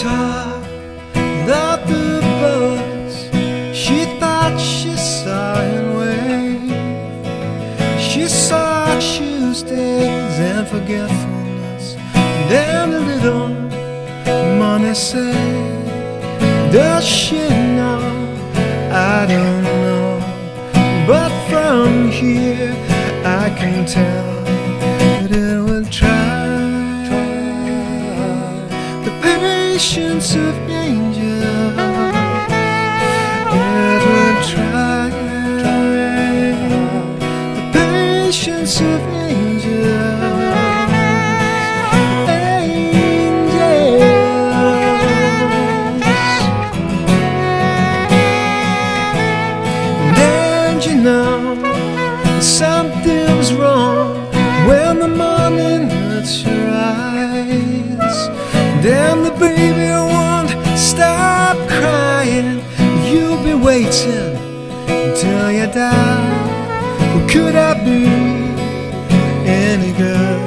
top of the bus, she thought she saw him wave. She saw Tuesdays and forgetfulness, and a little money saved. Does she know? I don't know, but from here I can tell that it would try the patience of angels. It would try the patience of angels. Something's wrong when the the morning that you rise, then the baby won't stop crying. You'll be waiting until you die. Well, could I be any good?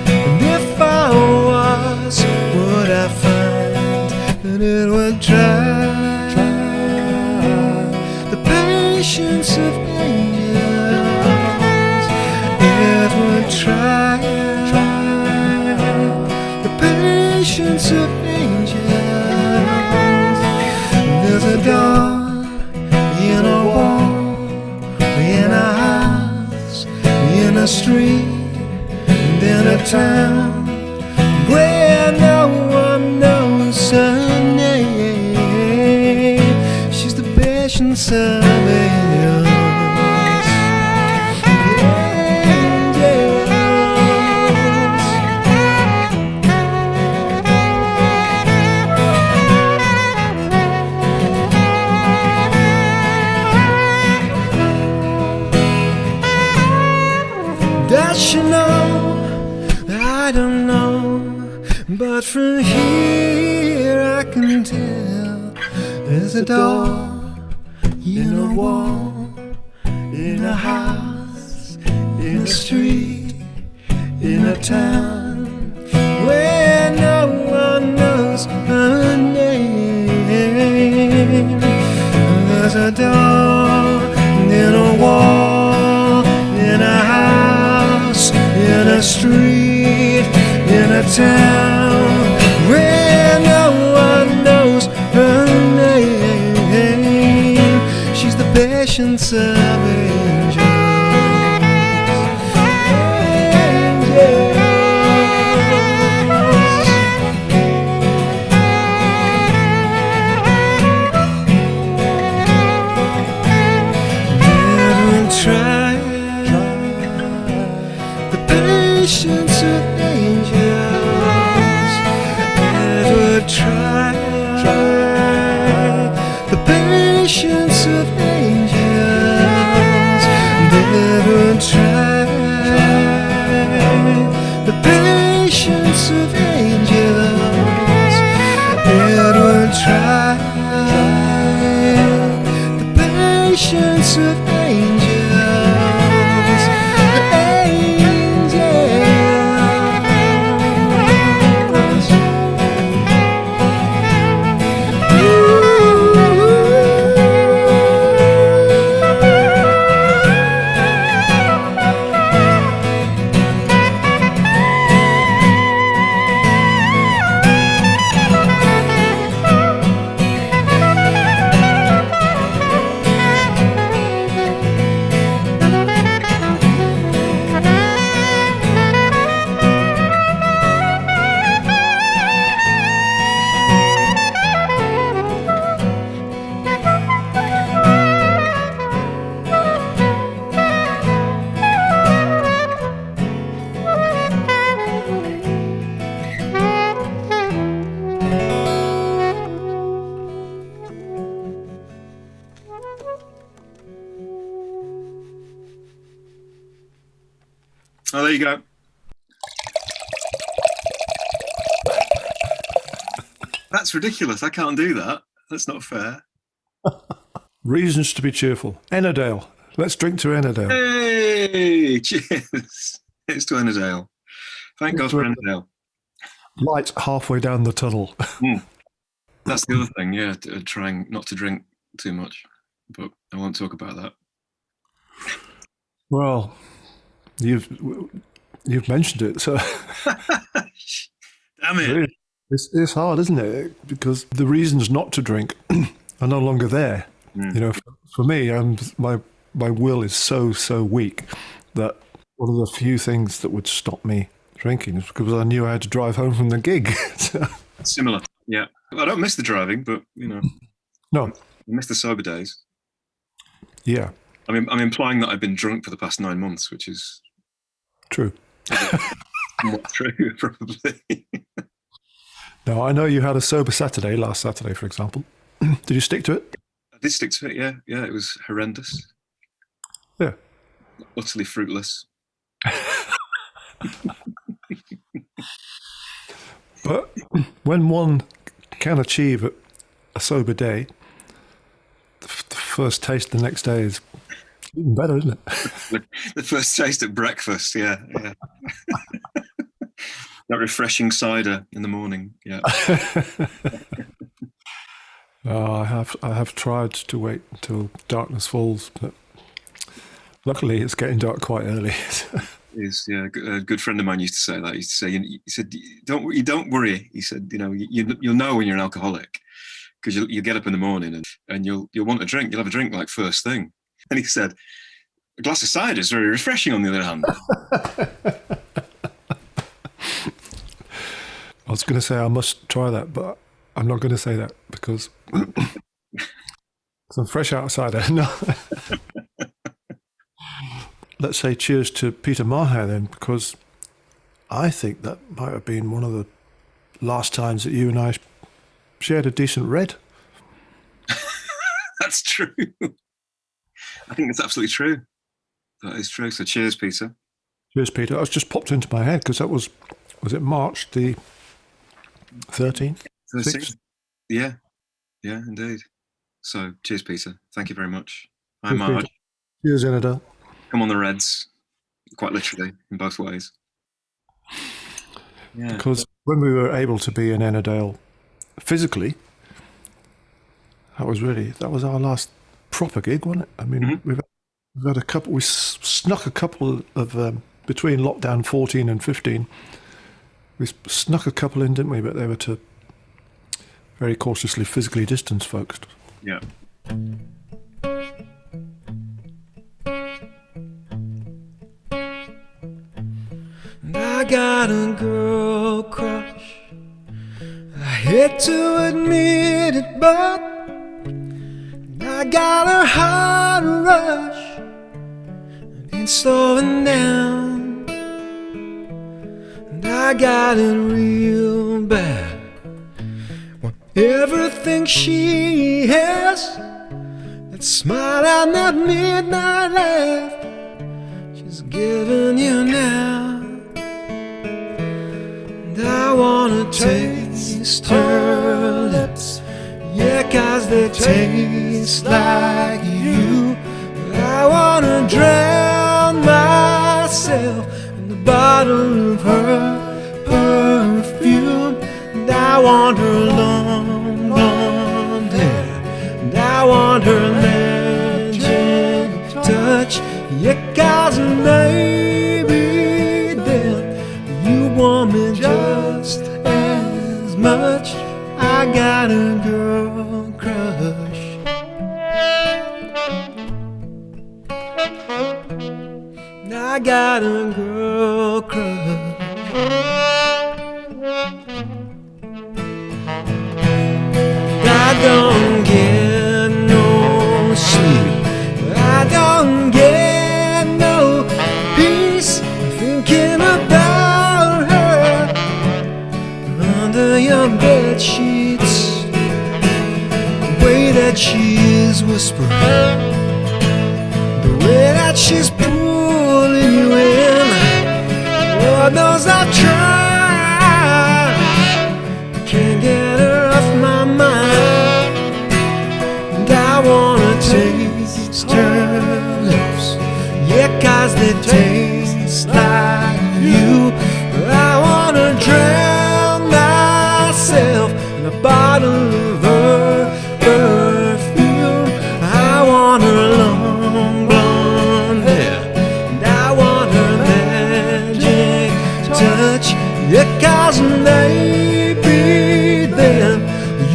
And if I was, would I find that it would try the patience of angels? It would try the patience of angels. There's a door in a wall, in a house, in a street, and in a town where no one knows her name. She's the patience of angels. Does she know? I don't know, but from here I can tell. There's a door in a wall, in a house, in a street, in a town where no one knows her name. There's a door in a wall, in a house, in a street, in a town where no one knows her name. She's the patience of angels. Try the patience of angels. It would try the patience of angels. It would try the patience of angels. It would try the patience of angels. Oh, there you go. That's ridiculous. I can't do that. That's not fair. Reasons to be cheerful. Ennerdale. Let's drink to Ennerdale. Hey, cheers. It's to Ennerdale. Thank God for Ennerdale. Light halfway down the tunnel. That's the other thing, yeah, trying not to drink too much. But I won't talk about that. Well, you've mentioned it, so damn it. It's hard, isn't it? Because the reasons not to drink are no longer there. You know, for me, my will is so weak that one of the few things that would stop me drinking is because I knew I had to drive home from the gig. Similar, yeah. I don't miss the driving, but you know, no, I miss the sober days. Yeah, I'm implying that I've been drunk for the past 9 months, which is true. Not true, probably. No, I know you had a sober Saturday, last Saturday, for example. Did you stick to it? I did stick to it, yeah. Yeah, it was horrendous. Yeah. Utterly fruitless. But when one can achieve a sober day, the first taste the next day is even better, isn't it? The first taste at breakfast, yeah. That refreshing cider in the morning, yeah. I have tried to wait until darkness falls, but luckily it's getting dark quite early. A good friend of mine used to say that. He used to say, he said, don't worry. He said, you'll know when you're an alcoholic because you get up in the morning and you'll want a drink. You'll have a drink like first thing. And he said, a glass of cider is very refreshing. On the other hand, I was going to say I must try that, but I'm not going to say that because I'm fresh out of cider. No. Let's say cheers to Peter Maher then, because I think that might have been one of the last times that you and I shared a decent red. That's true. I think that's absolutely true. That is true. So cheers, Peter. Cheers, Peter. That was just popped into my head because that was it March the 13th? 6th? Yeah, indeed. So cheers, Peter. Thank you very much. Hi, Marge. Cheers, Ennerdale. Come on the Reds, quite literally, in both ways. Yeah. Because when we were able to be in Ennerdale physically, that was our last proper gig, wasn't it? I mean, we've had a couple. We snuck a couple of between lockdown 14 and 15. We snuck a couple in, didn't we? But they were to very cautiously physically distance folks. Yeah. I got a girl crush. I hate to admit it, but I got a heart rush, and it's slowing down. And I got it real bad. Want everything she has, that smile and that midnight laugh, she's giving you now. I wanna taste her lips, yeah, 'cause they taste like you. I wanna drown myself in the bottle of her perfume. And I want her long blonde hair, and I want her magic touch, yeah, 'cause maybe then you want me just as much. I got a girl crush. I got a girl crush. I don't get no sleep. I don't get no peace thinking about her under your bed sheets. The way that she's whispering, the way that she's pulling you in. Lord knows I've tried, can't get her off my mind. And I wanna taste her lips, yeah, 'cause they taste like you. I wanna drown myself in a bottle of her perfume. I want her long blonde hair, and I want her magic touch, yeah, 'cause maybe then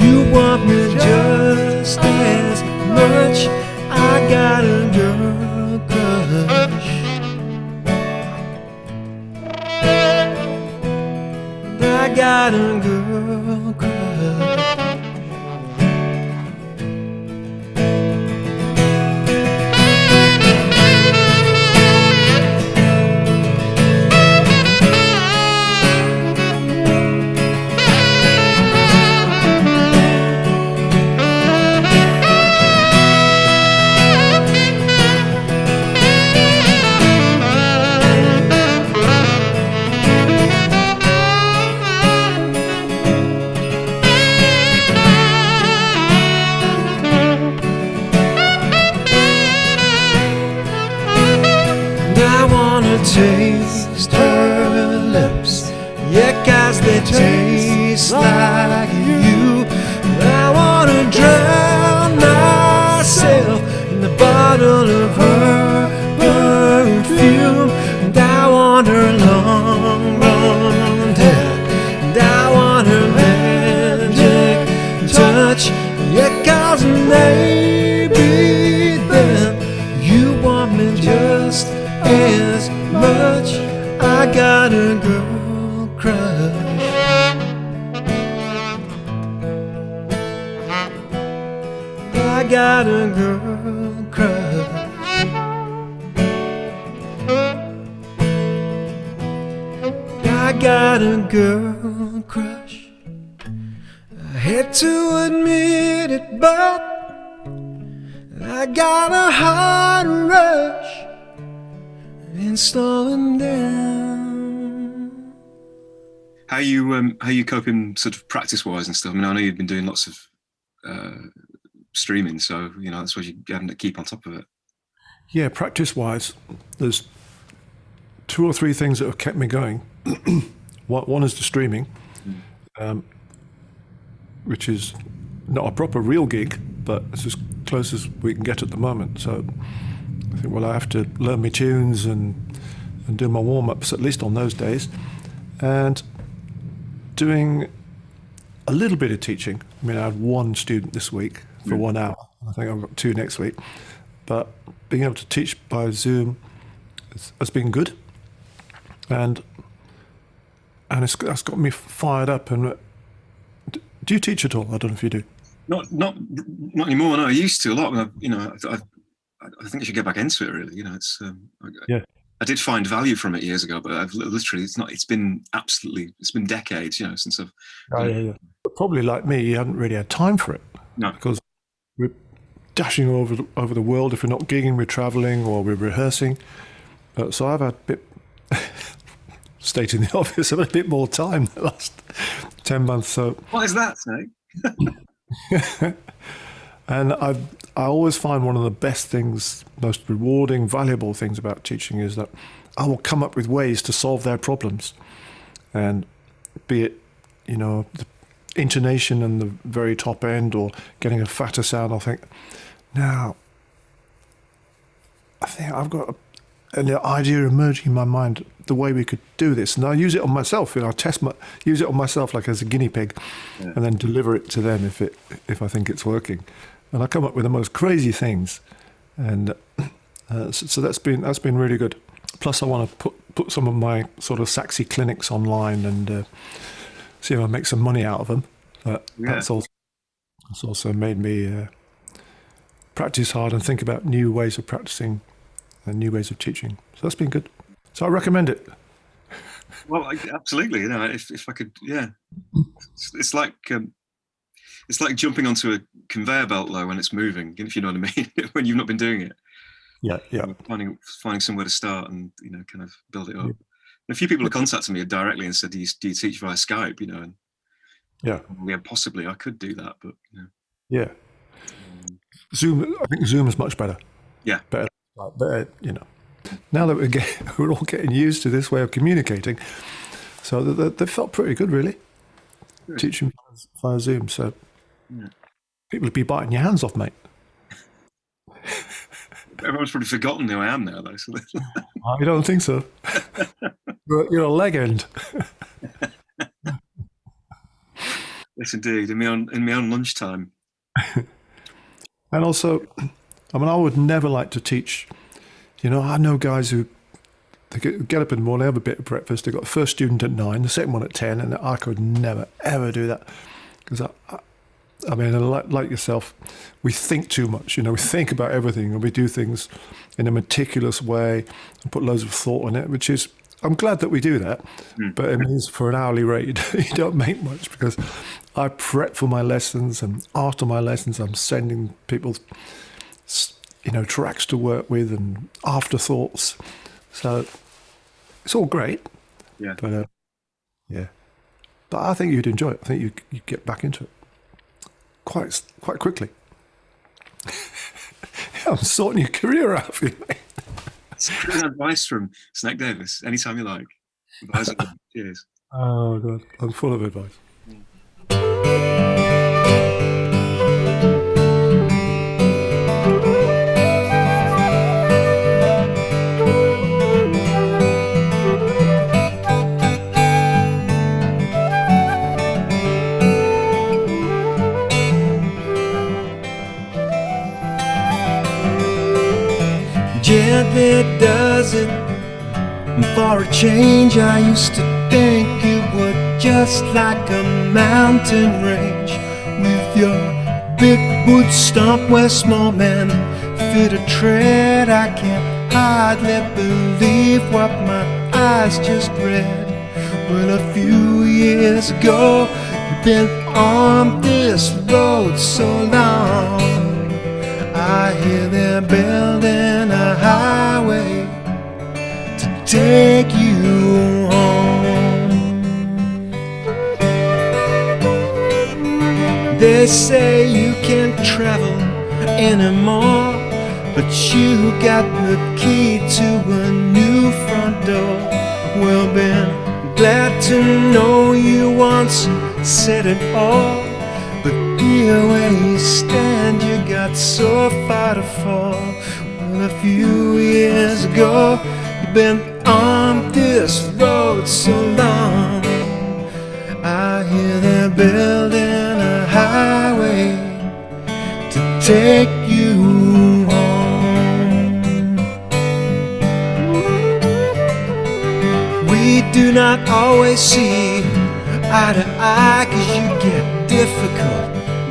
you want me just as much. I got a girl crush. I got a girl crush. tastes like you. I wanna drown myself in the bottle of her perfume, and I want her long, long hair, and I want her magic touch. Yeah, 'cause maybe then you want me just as much. I got a girl crush. I got a girl crush. I got a girl crush. I hate to admit it, but I got a hard rush and slowing down. How you coping sort of practice wise and stuff? I mean, I know you've been doing lots of streaming, so you know that's why you're having to keep on top of it. Yeah, practice-wise, there's 2 or 3 things that have kept me going. One is the streaming, which is not a proper real gig, but it's as close as we can get at the moment. So I think, well, I have to learn my tunes and do my warm-ups, at least on those days, and doing a little bit of teaching. I mean, I had 1 student this week for 1 hour. I think I've got 2 next week. But being able to teach by Zoom has been good, and that's got me fired up. And do you teach at all? I don't know if you do. Not anymore. No, I used to a lot. You know, I think I should get back into it. Really, you know, it's Yeah. I did find value from it years ago, but I've literally it's been decades, you know, since I've. Yeah. But probably like me, you haven't really had time for it. No. Because we're dashing over the world. If we're not gigging, we're traveling or we're rehearsing. So I've had a bit, stayed in the office, I've had a bit more time the last 10 months. So What is that, Snake? And I always find one of the best things, most rewarding, valuable things about teaching is that I will come up with ways to solve their problems. And be it, you know, the intonation and the very top end or getting a fatter sound, I'll think, now, I think I've got an idea emerging in my mind, the way we could do this. And I use it on myself, you know, use it on myself like as a guinea pig, and then deliver it to them if I think it's working. And I come up with the most crazy things, and so that's been really good. Plus, I want to put some of my sort of Saxy clinics online and see if I make some money out of them. That's also made me practice hard and think about new ways of practicing and new ways of teaching. So that's been good. So I recommend it. Well, absolutely. You know, if I could, yeah. It's like jumping onto a conveyor belt though when it's moving, if you know what I mean, when you've not been doing it. Yeah. You know, finding somewhere to start and, you know, kind of build it up. Yeah. A few people have contacted me directly and said, do you teach via Skype, you know? And yeah, possibly I could do that, but you know. Yeah. Zoom, I think Zoom is much better. Yeah. Better, you know. Now that we're all getting used to this way of communicating, so they felt pretty good, really. Good. Teaching via Zoom, so people would be biting your hands off, mate. Everyone's probably forgotten who I am now, though. So I don't think so. You're a leg end. Yes, indeed. In my own lunchtime. And also, I mean, I would never like to teach. You know, I know guys who they get up in the morning, have a bit of breakfast. They've got the first student at 9, the second one at 10, and I could never ever do that because I mean, like yourself, we think too much. You know, we think about everything and we do things in a meticulous way and put loads of thought on it. Which is, I'm glad that we do that, but it means for an hourly rate you don't make much because I prep for my lessons, and after my lessons I'm sending people, you know, tracks to work with and afterthoughts. So it's all great, but but I think you'd enjoy it. I think you get back into it quite quickly. I'm sorting your career out for you, mate. It's advice from Snake Davis anytime you like. Advice. Cheers. Oh God, I'm full of advice. Gently does it. And for a change, I used to think you were just like a mountain range, with your big boot stomp where small men fit a tread. I can't hardly believe what my eyes just read. Well, a few years ago, you've been on this road so long, I hear they're building a highway to take you home. They say you can't travel anymore, but you got the key to a new front door. Well, been glad to know you once said it all, but here where you stand, you got so far to fall. Well, a few years ago, you've been on this road so long, I hear they're building a highway to take you home. We do not always see eye to eye, 'cause you get difficult,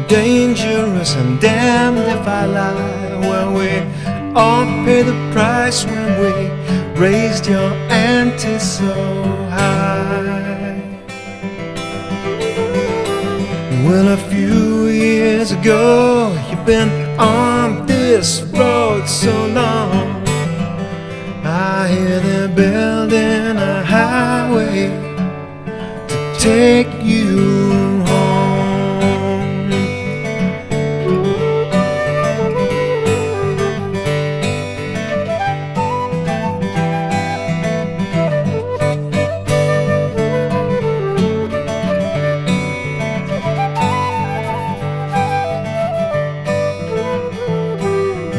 dangerous, and damned if I lie. Well, we all pay the price when we raised your ante so high. Well, a few years ago, you've been on this road so long, I hear they're building a highway to take you home.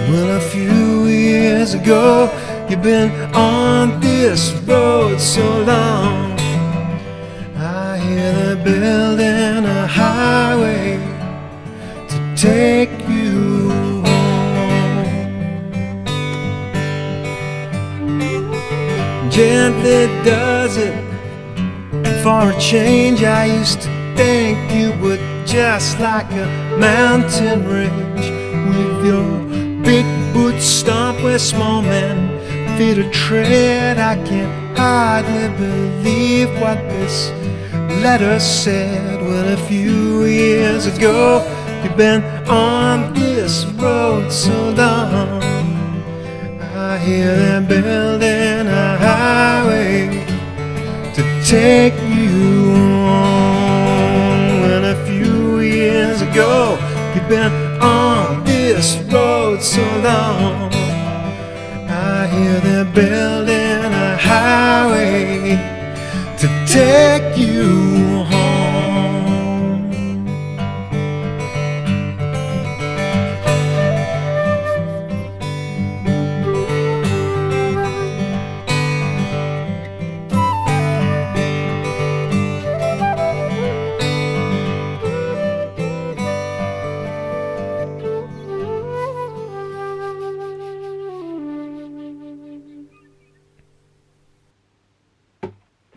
Well, a few years ago, you've been on this road so long, I hear they're building a highway to take you home. Gently does it. And for a change, I used to think you were just like a mountain range, with your big boots stomp where small men feet a tread. I can't hardly believe what this letter said. Well, a few years ago, you've been on this road so long, I hear they're building a highway to take you home. And a few years ago, you've been on this road so long, I hear they're building a highway to take you home.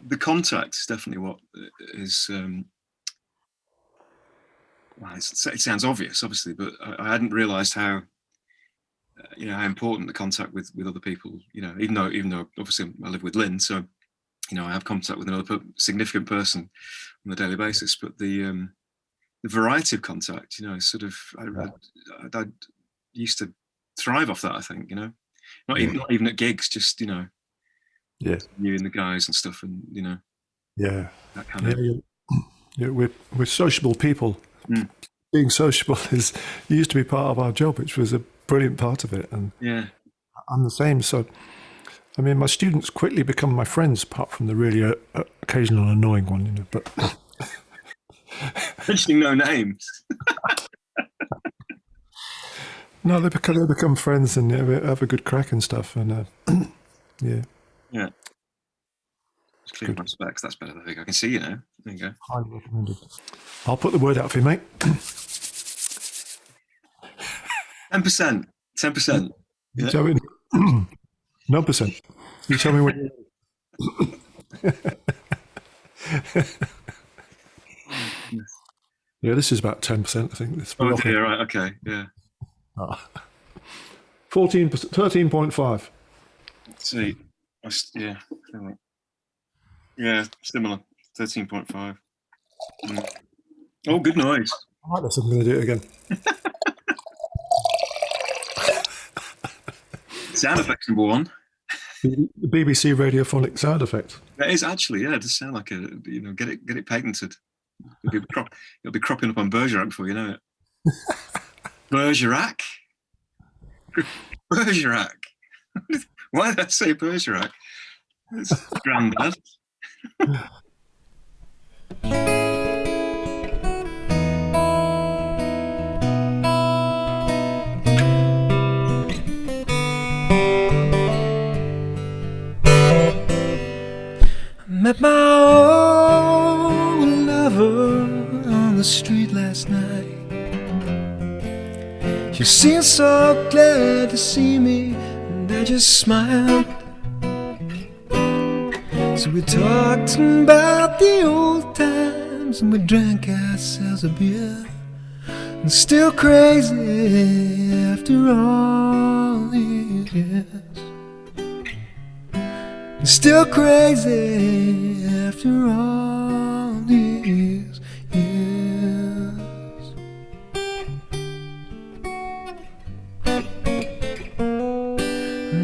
The contact is definitely what is. Well, it sounds obvious, obviously, but I hadn't realised how how important the contact with other people. Even though obviously I live with Lynn, so I have contact with another significant person on a daily basis. But the variety of contact, sort of, I used to thrive off that. I think, not even at gigs, just Yeah. you and the guys and stuff, and Yeah. that kind of. Yeah, we're sociable people. Mm. Being sociable used to be part of our job, which was a brilliant part of it. And Yeah. I'm the same. So I mean, my students quickly become my friends, apart from the really occasional annoying one, you know. But Mentioning no names. no, they become friends and have a good crack and stuff. And yeah. Yeah. Just clear my specs. That's better. I think I can see you now. There you go. Highly recommended. I'll put the word out for you, mate. 10%. 10%. You tell me. No percent. You tell me when. Yeah, this is about 10%. I think this. Oh, dear, right. Okay. Yeah. 14%, 13.5. Let's see. Yeah. Yeah, similar. 13.5. Oh, good noise. I like this. I'm going to do it again. Sound effects number one. The BBC radiophonic sound effect. That is actually, yeah, it does sound like get it patented. It'll be cropping up on Bergerac before you know it. Bergerac? Bergerac? Why did I say Bergerac? It's granddad. Met my old lover on the street last night. She seemed so glad to see me, and I just smiled. So we talked about the old times, and we drank ourselves a beer. And still crazy after all these years. Still crazy after all these years.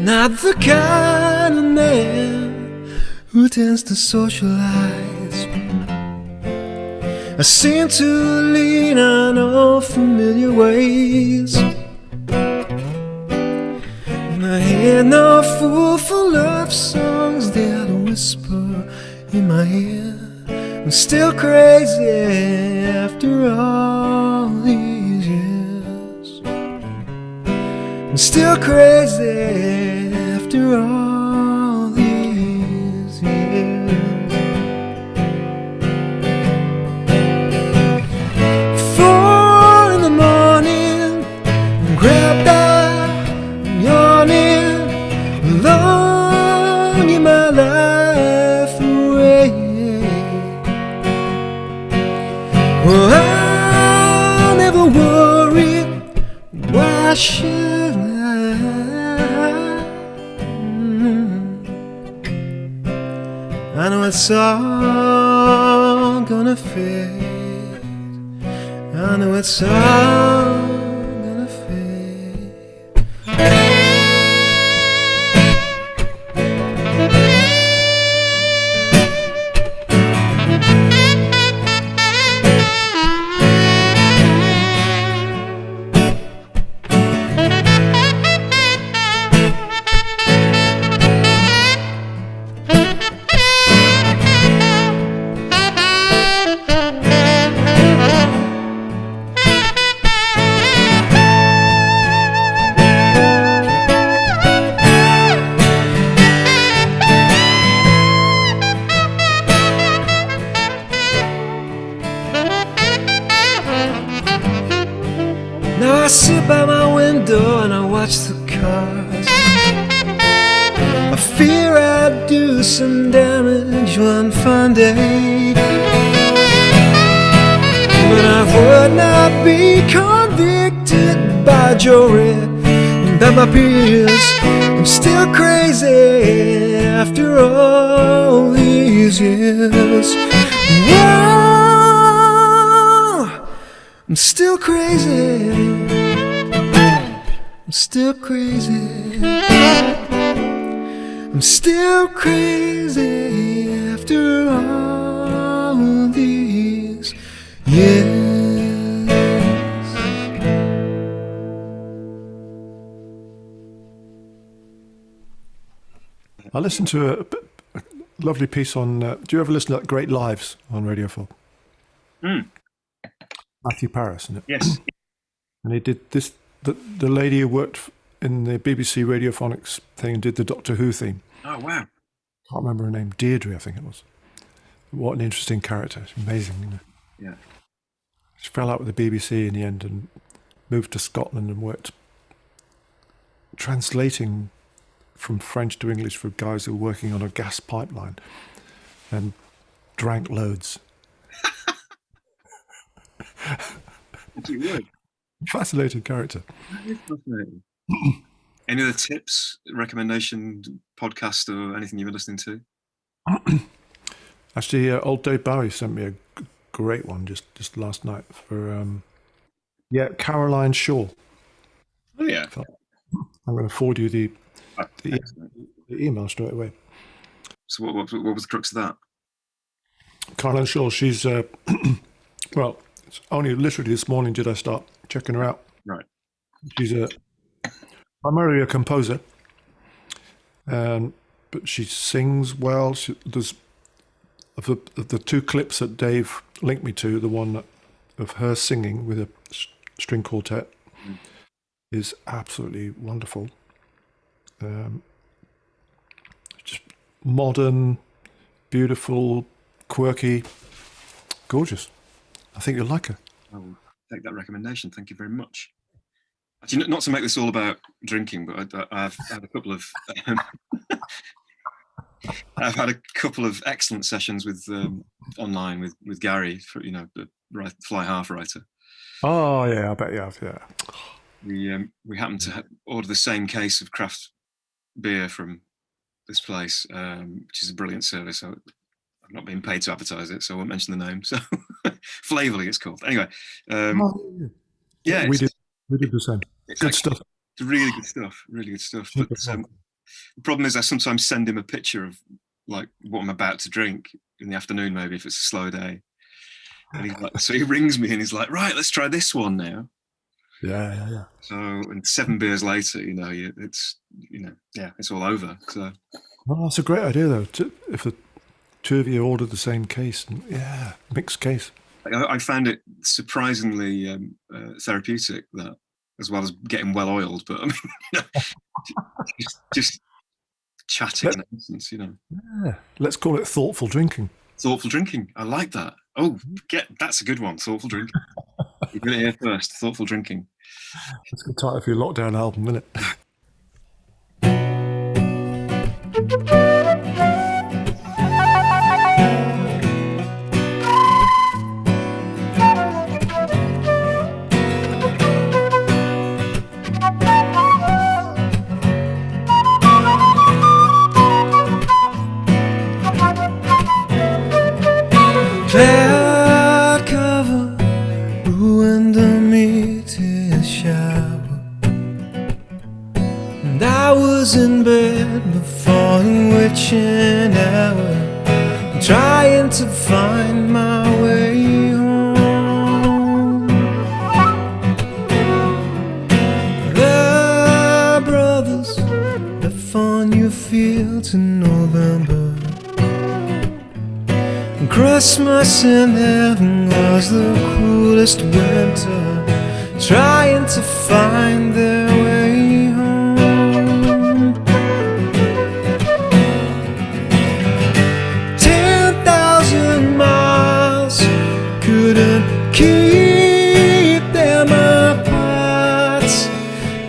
Not the kind of man who tends to socialize. I seem to lean on old familiar ways. I hear no fool for love songs that whisper in my ear. I'm still crazy after all these years. I'm still crazy after all these years. 4 in the morning, grabbed longing my life away. Well, I never worried. Why should I? I know it's all gonna fade. I know it's all gonna fade. Now I sit by my window and I watch the cars. I fear I'd do some damage one fine day, but I would not be convicted by jury and by my peers. I'm still crazy after all these years. Whoa, I'm still crazy. I'm still crazy. I'm still crazy after all these years. I listened to a lovely piece on. Do you ever listen to Great Lives on Radio 4? Matthew Parris, isn't it? Yes. And he did this. The lady who worked in the BBC Radiophonics thing and did the Doctor Who theme. Oh, wow. Can't remember her name. Deirdre, I think it was. What an interesting character. It's amazing, isn't it? Yeah. She fell out with the BBC in the end and moved to Scotland and worked translating from French to English for guys who were working on a gas pipeline and drank loads. You would. Fascinating character. That is fascinating. Any other tips, recommendation, podcast, or anything you've been listening to? Actually, old Dave Bowie sent me a great one just last night for Caroline Shaw. Oh yeah. I'm going to forward you the email straight away. So what was the crux of that? Caroline Shaw, she's well, it's only literally this morning did I start checking her out. Right. She's primarily a composer, but she sings well. There's of the two clips that Dave linked me to, the one of her singing with a string quartet is absolutely wonderful. Just modern, beautiful, quirky, gorgeous. I think you'll like her. I will take that recommendation. Thank you very much. Actually, not to make this all about drinking, but I've had a couple of I've had a couple of excellent sessions with online with Gary, for, the fly half writer. Oh yeah, I bet you have. Yeah. We happened to order the same case of craft beer from this place, which is a brilliant service. I'm not being paid to advertise it, so I won't mention the name. So, Flavorly, it's called. Anyway, yeah, we did the same. Good stuff. It's really good stuff. Really good stuff. But the problem is, I sometimes send him a picture of like what I'm about to drink in the afternoon, maybe if it's a slow day. And he's like, so he rings me and he's like, right, let's try this one now. Yeah. So, and 7 beers later, it's all over. So, well, that's a great idea though. If the two of you ordered the same case, mixed case. I found it surprisingly therapeutic, that, as well as getting well oiled. But I mean, just chatting in essence, Yeah, let's call it thoughtful drinking. Thoughtful drinking. I like that. Oh, that's a good one. Thoughtful drinking. You got it here first. Thoughtful drinking. That's a good title for your lockdown album, isn't it? Cloud cover ruined the meteor shower, and I was in bed before the witching hour, trying to find my way home. The brothers left on your fields in November. Christmas in heaven was the coolest winter, trying to find their way home. 10,000 miles couldn't keep them apart,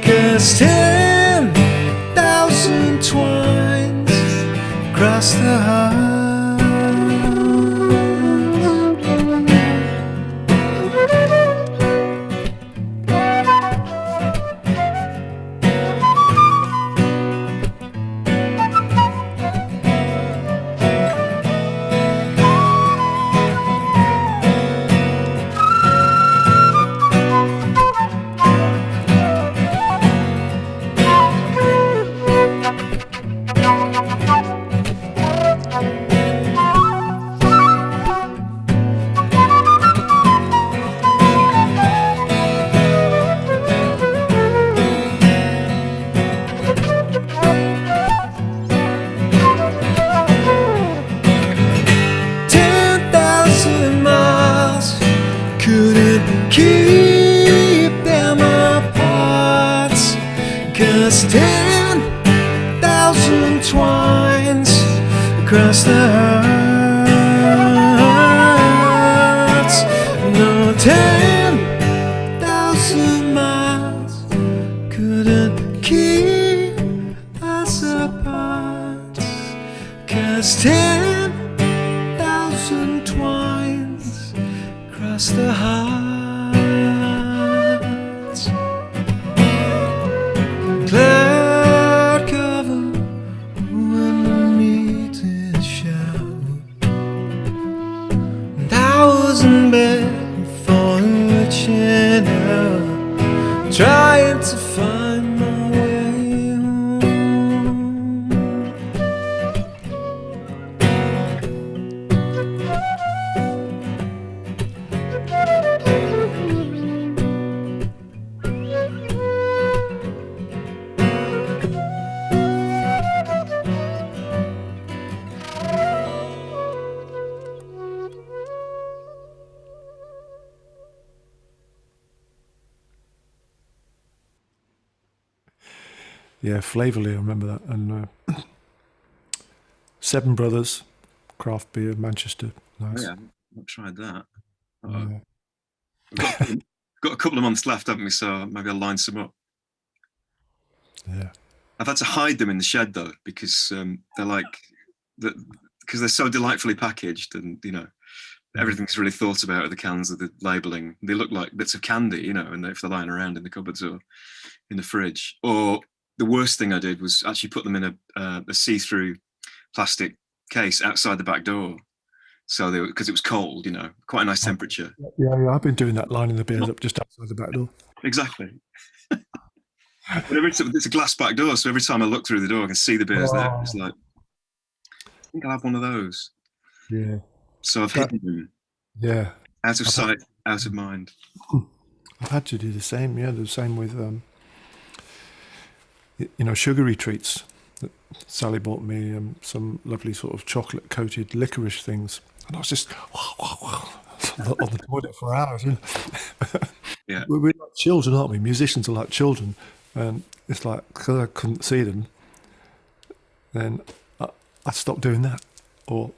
'cause 10,000 twines crossed the heart. across the heights. Cloud cover when the meat is shout. And I was in bed before reaching out, trying to find my way home. Yeah, Flavorly, I remember that. And Seven Brothers, craft beer, Manchester. Nice. Yeah, I've tried that. Yeah. Got a couple of months left, haven't we? So maybe I'll line some up. Yeah. I've had to hide them in the shed though, because they're like, because they're so delightfully packaged, and you know, everything's really thought about with the cans, of the labelling. They look like bits of candy, you know, and if they're lying around in the cupboards or in the fridge. Or the worst thing I did was actually put them in a see-through plastic case outside the back door. So because it was cold, you know, quite a nice temperature. Yeah, I've been doing that, lining the beers up just outside the back door. Exactly. But it's a glass back door, so every time I look through the door, I can see the beers there. It's like, I think I'll have one of those. Yeah. So I've hidden them. Yeah. Out of sight, out of mind. I've had to do the same. Yeah, the same with, you know, sugary treats. Sally bought me some lovely sort of chocolate-coated licorice things, and I was just on the toilet for hours. You know? Yeah. We're like children, aren't we? Musicians are like children, and it's like, because I couldn't see them, then I stopped doing that. Or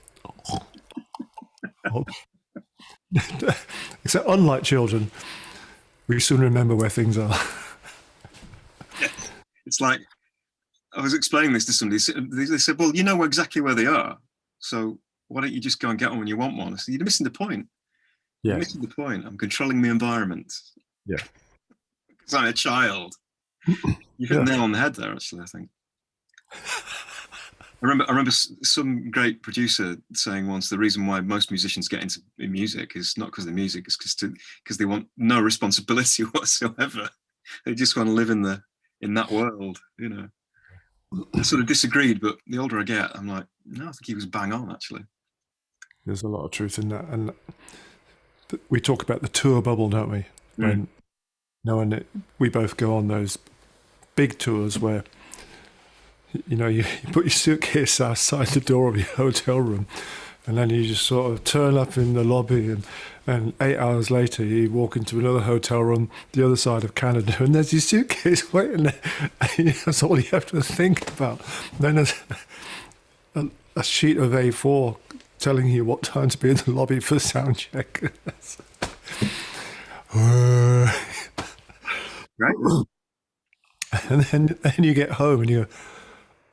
except unlike children, we soon remember where things are. It's like, I was explaining this to somebody. They said, well, you know exactly where they are, so why don't you just go and get one when you want one? I said, you're missing the point. Yeah. You're missing the point. I'm controlling the environment. Yeah. Because I'm a child. You hit the nail on the head there, actually, I think. I remember some great producer saying once, the reason why most musicians get into music is not because of the music, it's because they want no responsibility whatsoever. They just want to live in that world, you know. I sort of disagreed, but the older I get, I'm like, no, I think he was bang on, actually. There's a lot of truth in that. And we talk about the tour bubble, don't we? When we both go on those big tours where, you know, you put your suitcase outside the door of your hotel room, and then you just sort of turn up in the lobby, and 8 hours later you walk into another hotel room the other side of Canada, and there's your suitcase waiting there. And that's all you have to think about. Then there's a sheet of A4 telling you what time to be in the lobby for sound check. Right. And then you get home and you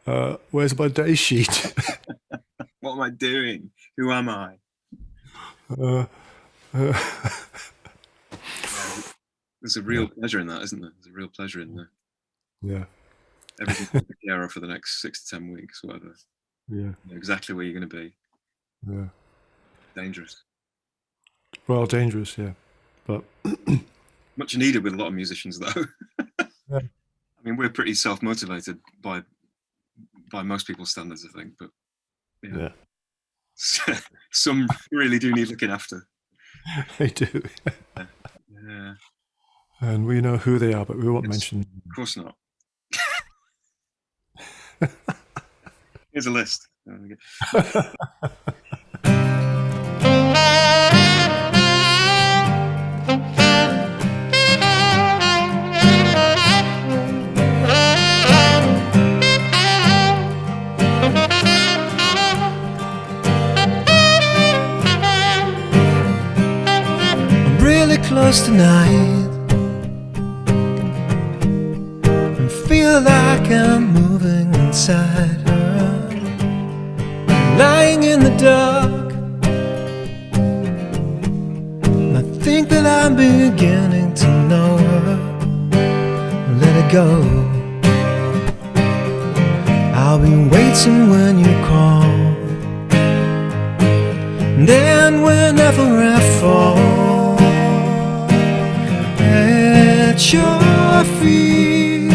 go, where's my day sheet? What am I doing? Who am I? There's a real pleasure in that, isn't there? There's a real pleasure in that. Yeah. Everything to take care of for the next 6 to 10 weeks, whatever. Yeah. You know exactly where you're going to be. Yeah. Dangerous. Well, dangerous, yeah. But much needed with a lot of musicians, though. Yeah. I mean, we're pretty self-motivated by most people's standards, I think. But yeah. Some really do need looking after. They do. Yeah. And we know who they are, but we won't mention. Of course not. Here's a list. I'm really close tonight and feel like I'm moving inside her, lying in the dark. My think that I'm beginning to know her. Let it go. I'll be waiting when you call. And then whenever I fall at your feet,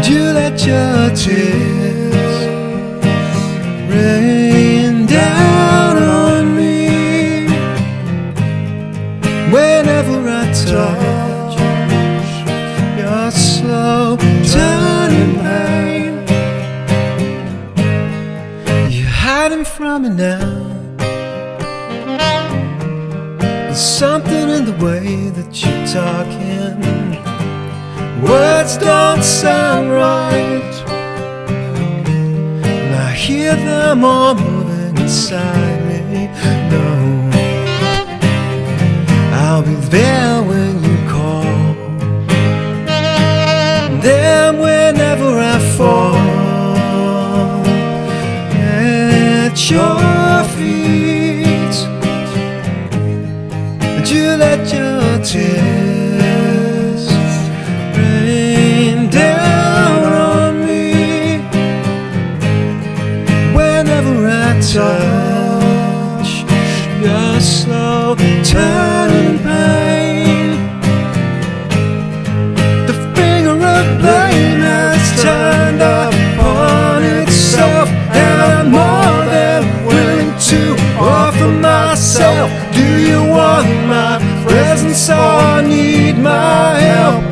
you let your tears rain down on me. Whenever I touch your slow turning pain, you're hiding from me now. There's something in the way that you're talking. Words don't sound right, and I hear them all moving inside me. No, I'll be there when you call. And then whenever I fall at your feet, you let your tears rain down on me. Whenever I touch your slow turning pain, the finger of blame has turned upon itself, and I'm more than willing to offer myself. Do you want my presence or need my help?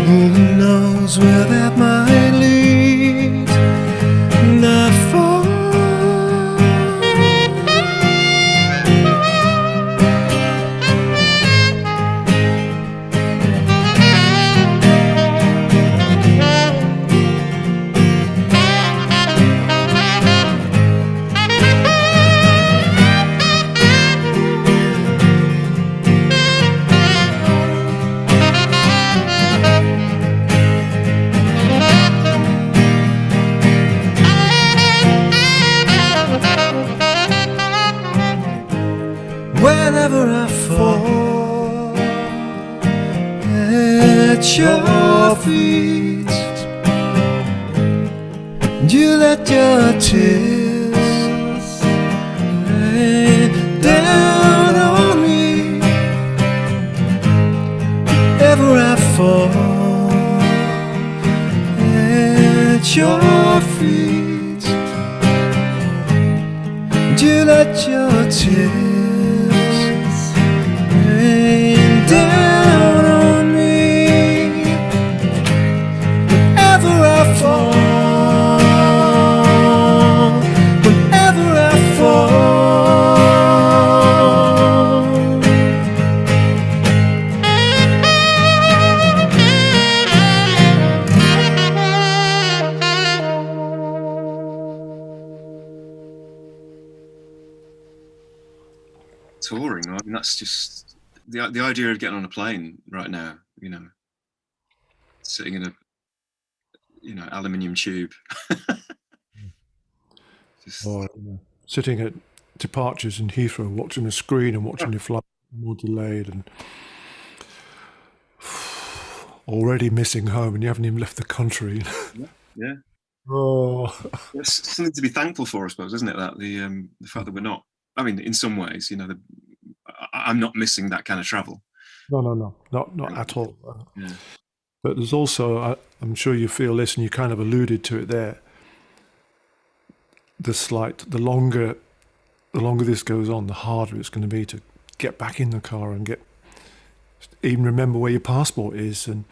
Who knows where that might lead? Not far. Whenever I fall at your feet, you let your tears rain down on me. Whenever I fall at your feet, you let your tears rain down on me. Whenever I fall, whenever I fall. Touring, I mean, that's just the idea of getting on a plane right now, you know, sitting in a, you know, aluminium tube. Just, Or sitting at departures in Heathrow, watching the screen and watching your flight more delayed, and already missing home, and you haven't even left the country. yeah, Oh, it's something to be thankful for, I suppose, isn't it? That the fact that we're not. I mean, in some ways, you know, I'm not missing that kind of travel. no, not at all. Yeah. But there's also, I'm sure you feel this, and you kind of alluded to it there. The longer this goes on, the harder it's going to be to get back in the car and even remember where your passport is. And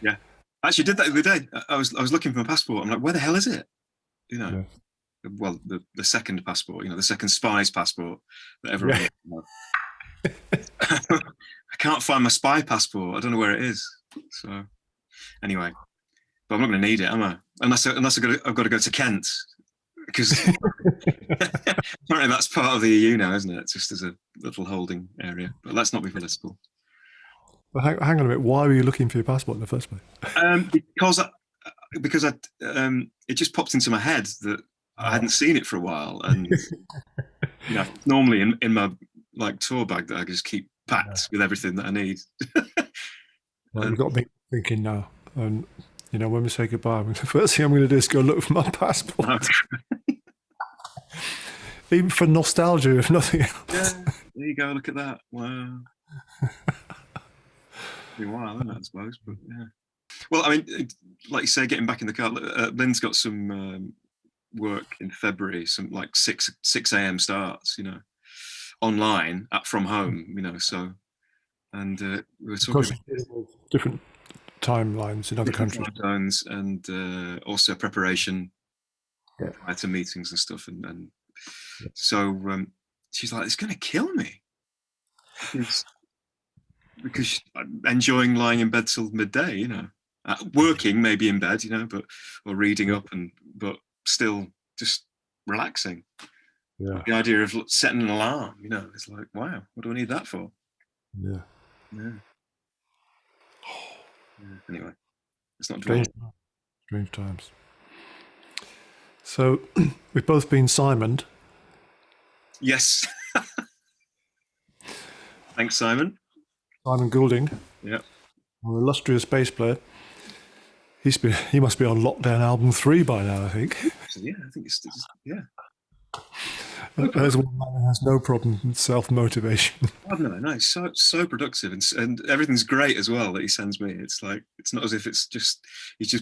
Yeah, I actually did that the other day. I was looking for my passport. I'm like, where the hell is it? You know, yeah. well, the second passport, you know, the second spy's passport that everyone. I can't find my spy passport. I don't know where it is. So anyway, but I'm not going to need it, am I? Unless I've got to go to Kent, because apparently that's part of the EU now, isn't it? Just as a little holding area. But let's not be political. Well, hang on a minute. Why were you looking for your passport in the first place? Because it just popped into my head that I hadn't seen it for a while, and you know, normally in my like tour bag that I just keep packed with everything that I need. Well, you've got me thinking now. And, you know, when we say goodbye, the first thing I'm going to do is go look for my passport. Even for nostalgia, if nothing else. Yeah, there you go. Look at that. Wow. Be a while, isn't it, I suppose? But yeah. Well, I mean, like you say, getting back in the car. Lynn's got some work in February, some like 6 a.m. starts, you know, online from home, you know. So, and we were talking about different timelines in other countries, time zones, and also preparation prior to meetings and stuff, and so she's like, "It's going to kill me," because I'm enjoying lying in bed till midday, you know, working maybe in bed, you know, or reading up, but still just relaxing. Yeah. The idea of setting an alarm, you know, it's like, wow, what do I need that for? Yeah. Anyway, it's not strange times. So we've both been Simoned. Yes. Thanks, Simon. Simon Goulding. Yeah. Our illustrious bass player. He must be on Lockdown album 3 by now, I think. Yeah, I think it's yeah. There's one man who has no problem with self-motivation. I don't know. No, it's so productive, and everything's great as well that he sends me. It's like, it's not as if he's just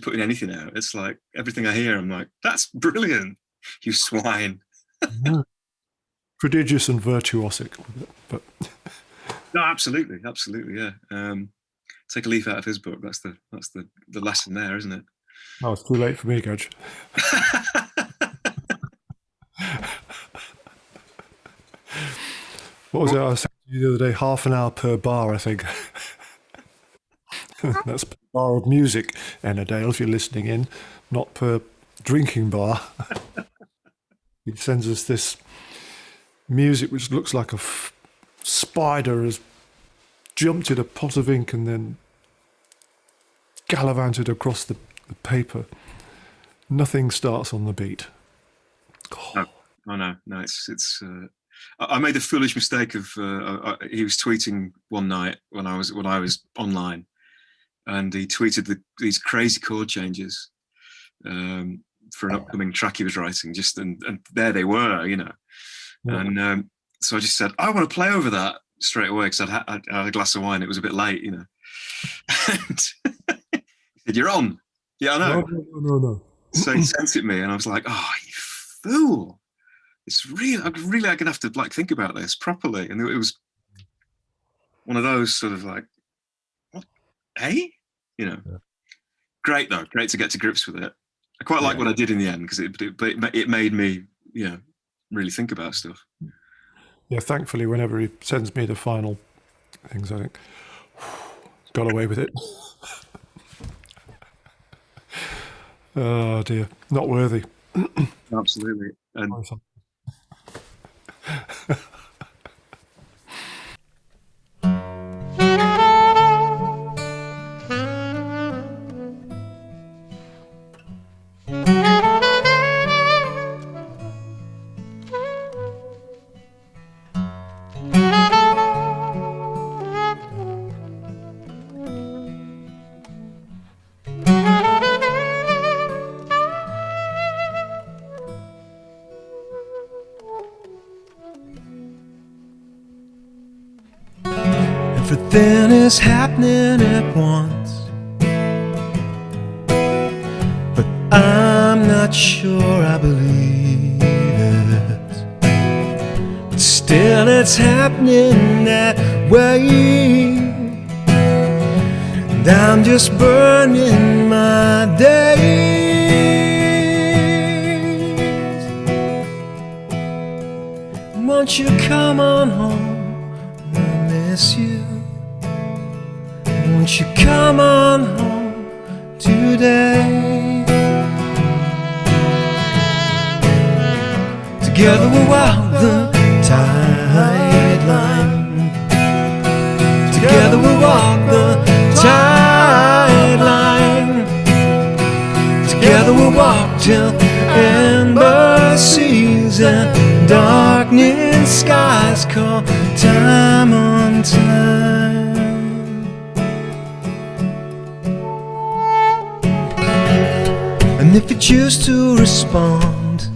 putting anything out. It's like everything I hear, I'm like, that's brilliant, you swine. Prodigious and virtuosic, but no, absolutely, yeah. Take a leaf out of his book. That's the lesson there, isn't it? Oh, it's too late for me, Gudge. What was it I was saying to you the other day? Half an hour per bar, I think. That's per bar of music, Ennerdale, if you're listening in, not per drinking bar. He sends us this music which looks like a spider has jumped in a pot of ink and then gallivanted across the paper. Nothing starts on the beat. Oh no, it's. I made the foolish mistake of he was tweeting one night when I was online, and he tweeted these crazy chord changes for an upcoming track he was writing. And there they were, you know. Yeah. And so I just said, I want to play over that straight away because I had a glass of wine. It was a bit late, you know. And he said, "You're on." Yeah, I know. No. So he sent it me, and I was like, "Oh, you fool! It's really, I'm gonna have to like think about this properly." And it was one of those sort of like, "What? Hey?" You know. Yeah. Great though, great to get to grips with it. I quite like what I did in the end because it made me, you know, really think about stuff. Yeah, thankfully, whenever he sends me the final things, I think, got away with it. Oh dear, not worthy. Absolutely. And everything is happening at once, but I'm not sure I believe it. But still it's happening that way, and I'm just burning my days. Won't you come on home? I miss you. Won't you come on home today? Together we'll walk the tide line. Together we'll walk the tide line. Together we'll walk till embassies and darkness skies call time on time. And if you choose to respond,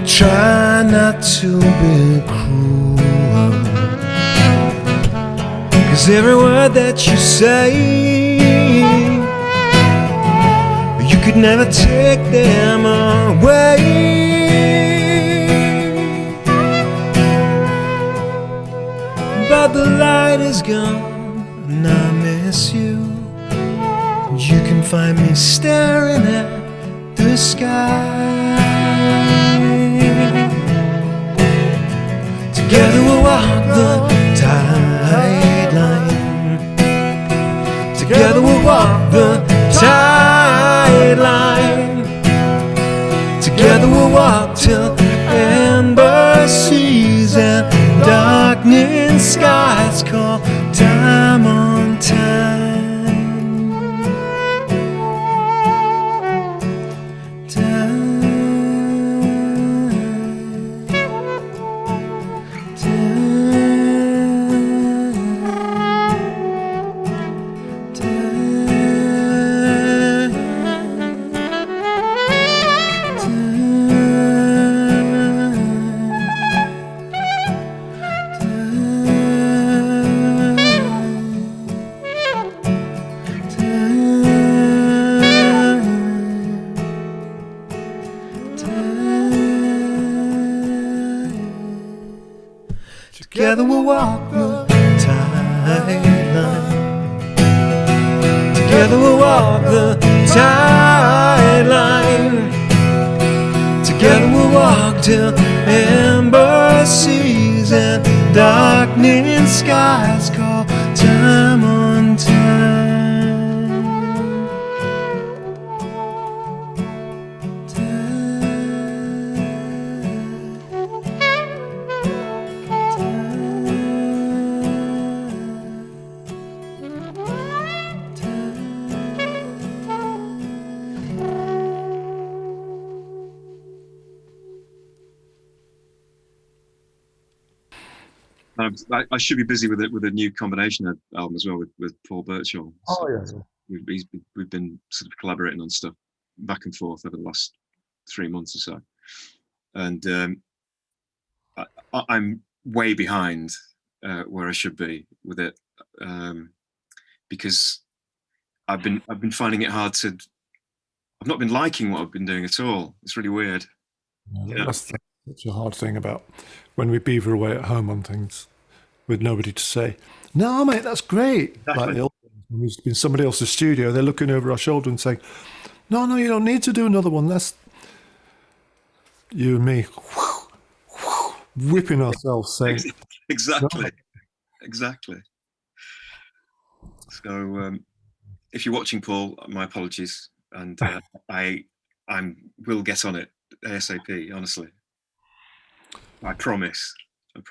try not to be cruel, 'cause every word that you say, you could never take them away. But the light is gone and I miss you. You can find me staring at the sky. Together we'll walk the tide line. Together we'll walk the tide line. Together we'll walk till amber seas and darkening skies call time on time. Together we'll walk the tide line. Together we'll walk the tide line. Together we'll walk till amber seas and darkening skies call time on time. I should be busy with a new combination album as well with Paul Birchall. Oh yes. We've been sort of collaborating on stuff back and forth over the last 3 months or so, and I'm way behind where I should be with it, because I've been finding it hard to. I've not been liking what I've been doing at all. It's really weird. Yeah, that's such a hard thing about when we beaver away at home on things with nobody to say, no, mate, that's great. Exactly. Like the old days when we used to be in somebody else's studio, they're looking over our shoulder and saying, no, you don't need to do another one. That's you and me whipping ourselves saying, Exactly. No. Exactly. So if you're watching, Paul, my apologies, and I will get on it ASAP. Honestly, I promise. And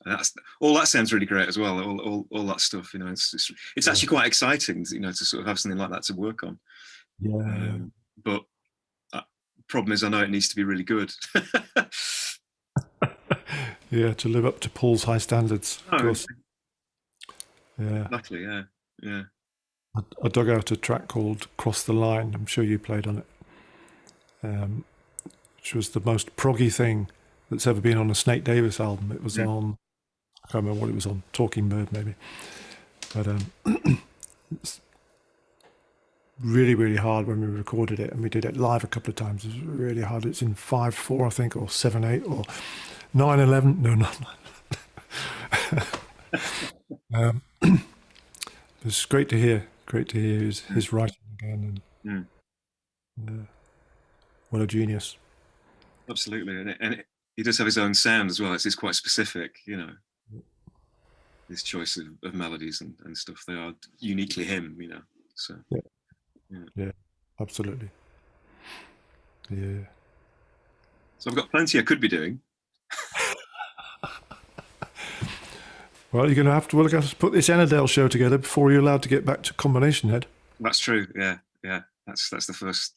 that's all. That sounds really great as well. All that stuff, you know, it's actually quite exciting, you know, to sort of have something like that to work on. Yeah. But problem is, I know it needs to be really good. Yeah, to live up to Paul's high standards. Of course. Yeah. Exactly. Yeah. I dug out a track called "Cross the Line." I'm sure you played on it, which was the most proggy thing that's ever been on a Snake Davis album. It was on, I can't remember what it was on, Talking Bird maybe. But it's really, really hard when we recorded it, and we did it live a couple of times. It was really hard. It's in 5/4, I think, or 7/8, or 9/11. No, not 9. It's great to hear. Great to hear his writing again. And what a genius. Absolutely, and he does have his own sound as well. It's quite specific, you know. His choice of melodies and stuff, they are uniquely him, you know. So yeah, absolutely. Yeah. So I've got plenty I could be doing. Well, you're going to have to put this Ennerdale show together before you're allowed to get back to Combination Head. That's true. Yeah. That's the first.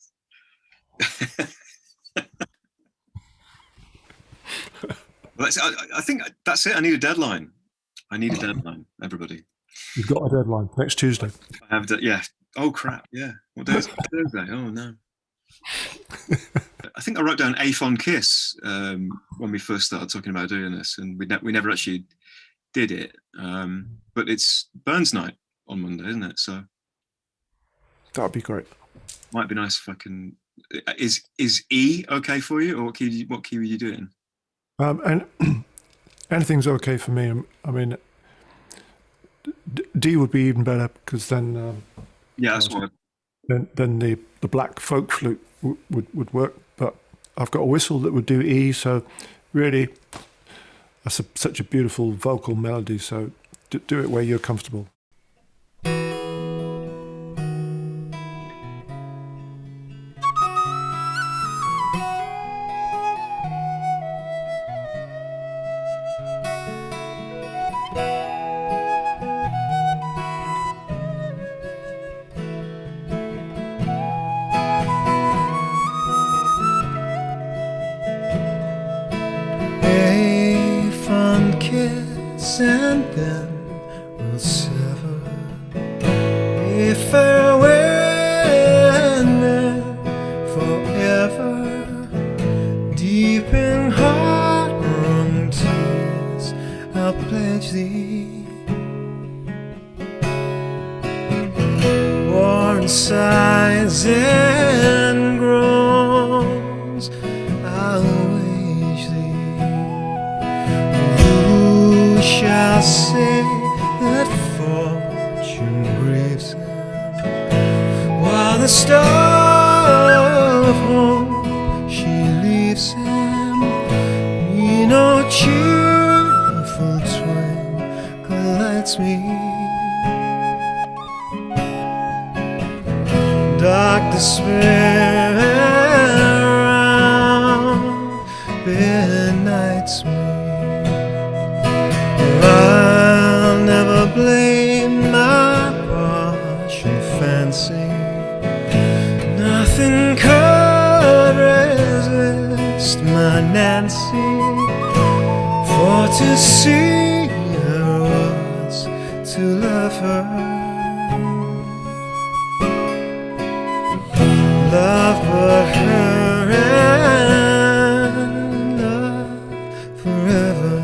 Well, I think that's it. I need a deadline. Everybody. You've got a deadline next Tuesday. I have that. Yeah. Oh crap. Yeah. What day is it? Thursday. Oh no. I think I wrote down A Fond Kiss when we first started talking about doing this, and we never actually did it. But it's Burns night on Monday, isn't it? So That'd be great. might be nice if I can. Is E okay for you, or what key were you doing? And anything's okay for me. I mean, D would be even better because then Yeah, that's what. then the black folk flute would work. But I've got a whistle that would do E, so really that's such a beautiful vocal melody. So do it where you're comfortable. A fond kiss and then we'll sever. A farewell and then forever. Deep in heart-wrung tears I'll pledge thee. Worn sighs and groans I'll wage thee. Who shall say that fortune grieves him while the star of hope she leaves him? Me no cheerful twinkle lights me. Dark despair around benights me. I'll never blame my partial fancy. Nothing could resist my Nancy. For to see her was to love her. Love but her and love forever.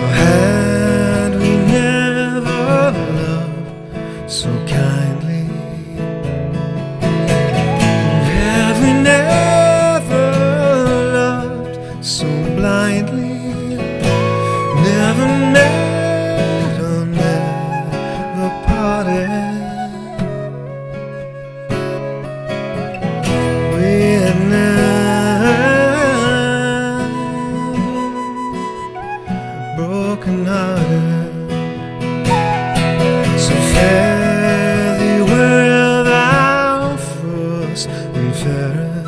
Had we never loved so kindly? Had we never loved so blindly? Never met or never parted. We had never broken hearted. So fare thee where thou first and fairest.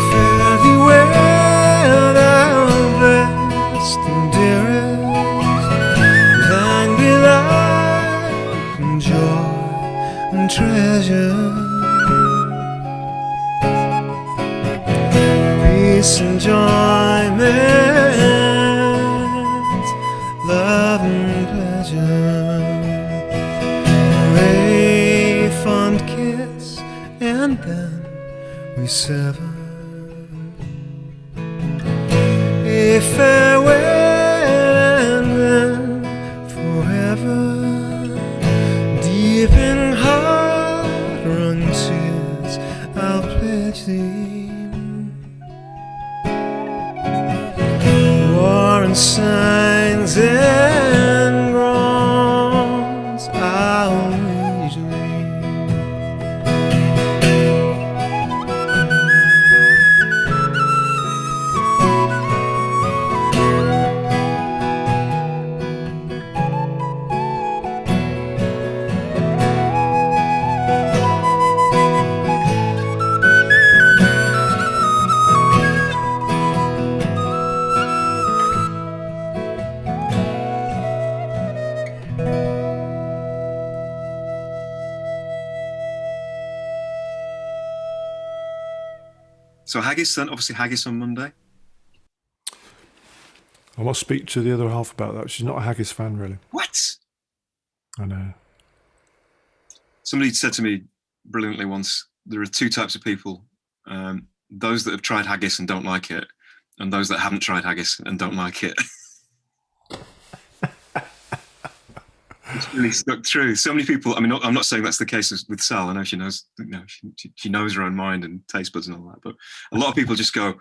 Fare thee where thou best and dearest. Thine be life and joy and treasure. Peace, enjoyment, love and pleasure. A fond kiss and then we sever. A farewell and then forever. Deep in heart-wrung tears I'll pledge thee. Warring signs and groans I'll wage thee. So haggis then, obviously haggis on Monday. I must speak to the other half about that. She's not a haggis fan, really. What? I know. Somebody said to me brilliantly once, there are two types of people. Those that have tried haggis and don't like it, and those that haven't tried haggis and don't like it. It's really stuck true. So many people, I mean, I'm not saying that's the case with Sal. I know she knows, she knows her own mind and taste buds and all that. But a lot of people just go,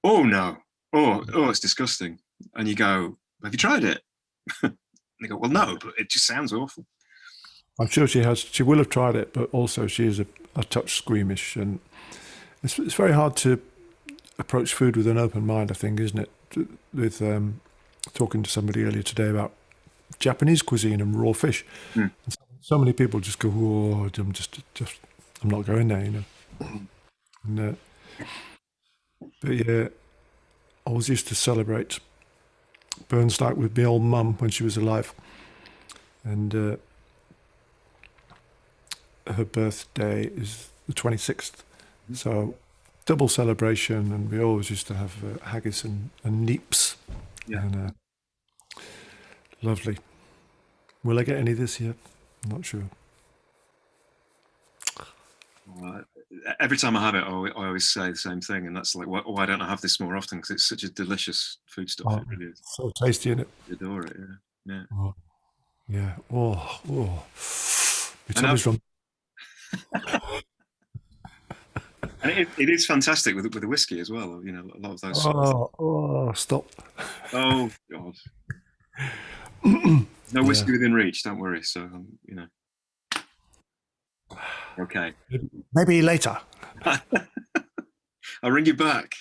oh no, oh, it's disgusting. And you go, have you tried it? And they go, well, no, but it just sounds awful. I'm sure she has. She will have tried it, but also she is a touch squeamish, and it's very hard to approach food with an open mind, I think, isn't it? With talking to somebody earlier today about Japanese cuisine and raw fish. And so many people just go, "Oh, I'm not going there," you know. And, but yeah, I always used to celebrate Burns night with my old mum when she was alive, and her birthday is the 26th, so double celebration, and we always used to have haggis and neeps. And lovely. Will I get any this year? I'm not sure. Every time I have it, I always say the same thing, and that's like, why don't I have this more often? Because it's such a delicious foodstuff. Oh, it really is. So tasty, isn't it? I adore it. Yeah. Oh, yeah. Oh. Your I know. tummy's wrong. And it is fantastic with the whiskey as well. You know, a lot of those. Stop. Oh God. No whiskey within reach. Don't worry. So you know. Okay. Maybe later. I'll ring you back.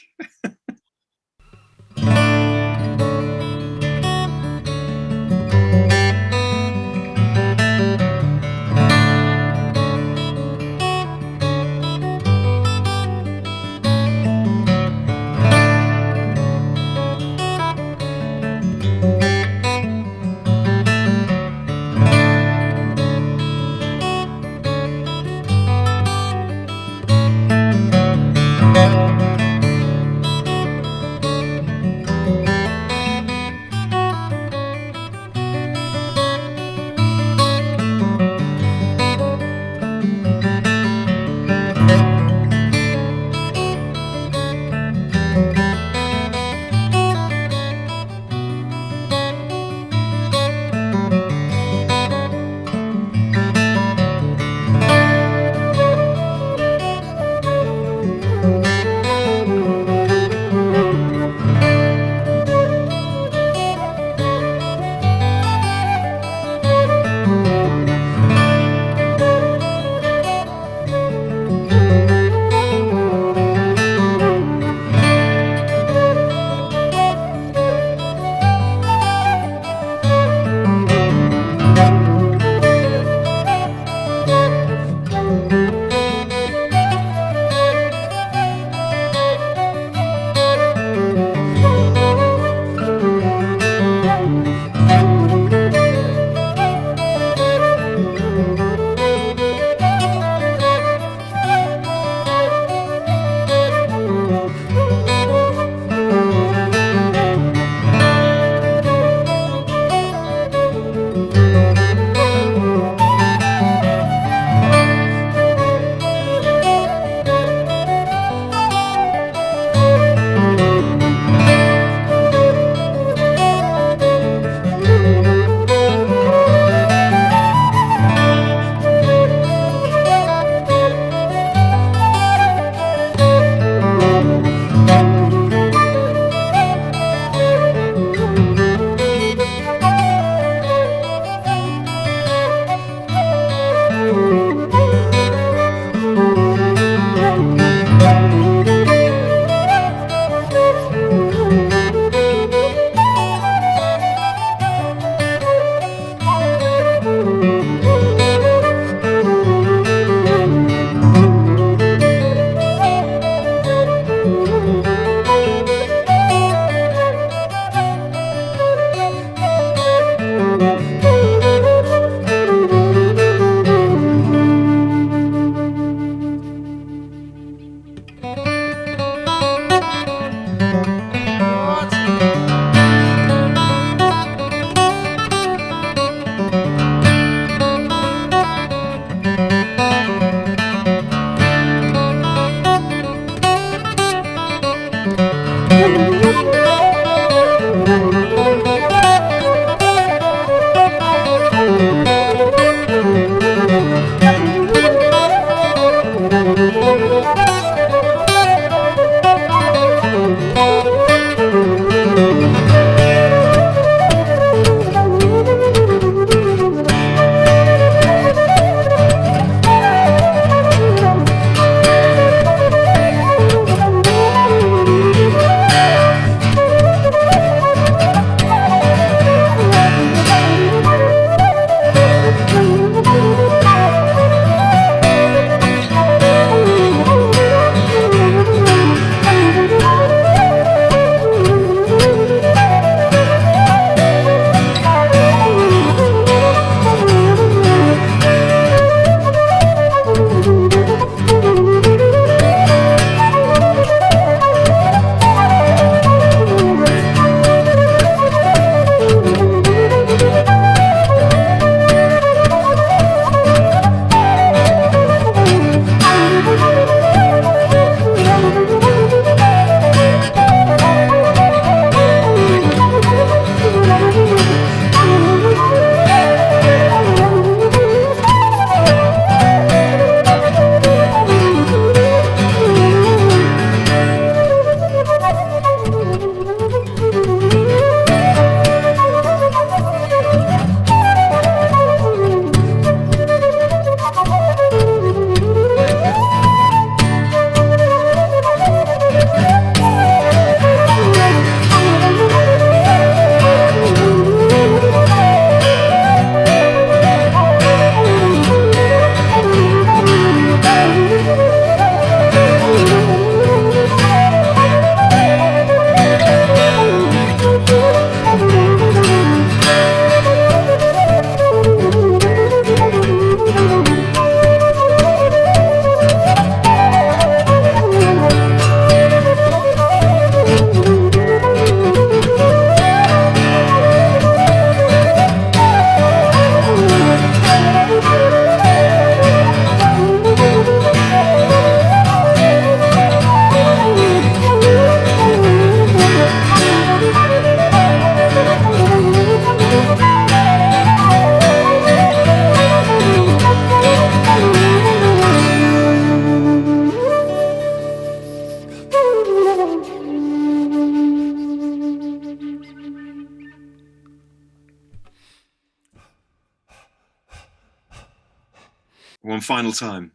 One final time.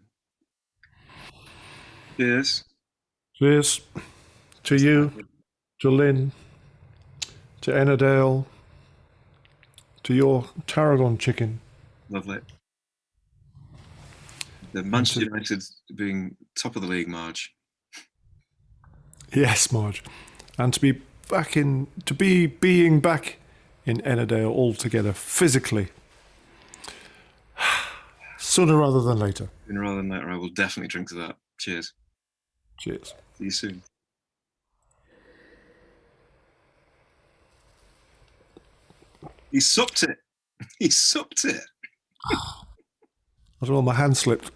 Cheers. Cheers to you, to Lynn, to Ennerdale, to your tarragon chicken. Lovely. The Manchester United being top of the league, Marge. Yes, Marge. And to be being back in Ennerdale altogether, physically. Sooner rather than later. Sooner rather than later, I will definitely drink to that. Cheers. Cheers. See you soon. He supped it. He supped it. I don't know, my hand slipped.